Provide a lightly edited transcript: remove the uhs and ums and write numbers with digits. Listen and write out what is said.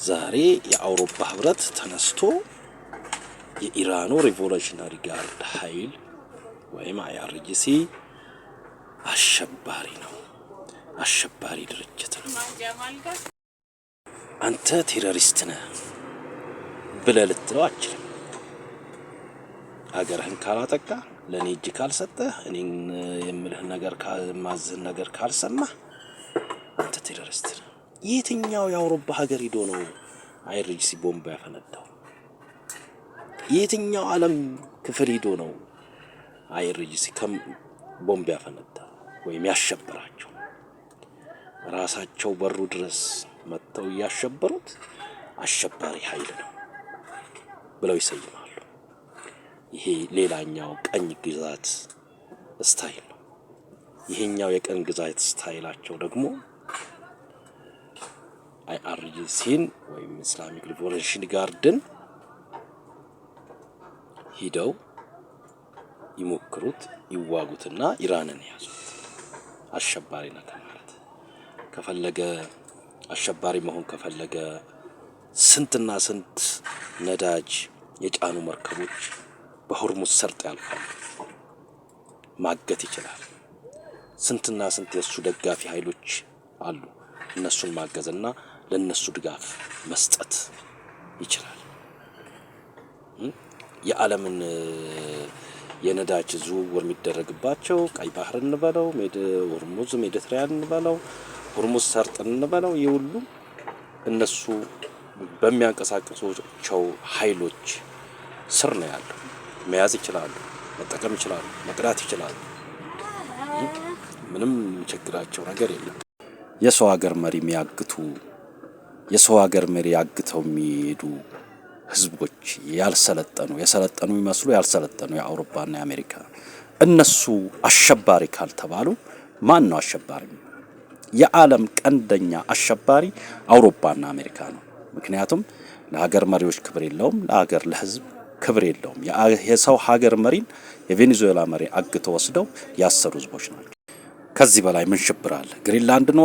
ዛሬ የአውሮፓ ህብረት ተነስቶ የኢራኑ ሪቮሉሽነሪ ጋርድ ኃይል ወይም IRGC አሸባሪ ነው፣ አሸባሪ ድርጅት ነው፣ አንተ ቴሮሪስት ነህ ብለህ ልትለው አትችልም። አገርህን ካላጠቃ፣ ለኔ እጅ ካልሰጠህ፣ እኔን የምልህ ነገር ማዝህን ነገር ካልሰማህ አንተ ቴሮሪስት ነህ። የትኛው የአውሮፓ ሀገር ሄዶ ነው IRGC ቦምብ ያፈነዳው? የትኛው ዓለም ክፍል ሄዶ ነው IRGC ቦምብ ያፈነዳው ወይም ያሸበራቸው? ራሳቸው በሩ ድረስ መጥተው ያሸበሩት አሸባሪ ኃይል ነው ብለው ይሰይማሉ። ይሄ ሌላኛው ቀኝ ግዛት ስታይል ነው። ይሄኛው የቀኝ ግዛት ስታይላቸው ደግሞ IRGCን ወይም ኢስላሚክ ሪቮሉሽን ጋርድን ሂደው ይሞክሩት፣ ይዋጉትና ኢራንን ያዙት። አሸባሪ ነው ማለት ከፈለገ አሸባሪ መሆን ከፈለገ ስንትና ስንት ነዳጅ የጫኑ መርከቦች በሆርሙዝ ሰርጥ ያልፋሉ፣ ማገት ይችላል። ስንትና ስንት የሱ ደጋፊ ኃይሎች አሉ፣ እነሱን ማገዝና ለነሱ ድጋፍ መስጠት ይችላል። የዓለምን የነዳጅ ዝውውር የሚደረግባቸው ቀይ ባህር እንበለው፣ ሆርሙዝ ሜዲትራኒያን እንበለው፣ ሆርሙዝ ሰርጥ እንበለው፣ ይሁሉ እነሱ በሚያንቀሳቅሱቸው ኃይሎች ስር ነው ያለው። መያዝ ይችላሉ፣ መጠቀም ይችላሉ፣ መቅዳት ይችላሉ። ምንም ችግራቸው ነገር የለም። የሰው ሀገር መሪ የሚያግቱ የሰው ሀገር መሪ ያግተው የሚሄዱ ህዝቦች ያልሰለጠኑ የሰለጠኑ የሚመስሉ ያልሰለጠኑ የአውሮፓና የአሜሪካ እነሱ አሸባሪ ካልተባሉ ማን ነው አሸባሪ? የዓለም ቀንደኛ አሸባሪ አውሮፓና አሜሪካ ነው። ምክንያቱም ለሀገር መሪዎች ክብር የለውም፣ ለሀገር ለህዝብ ክብር የለውም። የሰው ሀገር መሪን የቬኔዙዌላ መሪ አግተው ወስደው ያሰሩ ህዝቦች ናቸው። ከዚህ በላይ ምን ሽብር አለ? ግሪንላንድ ነው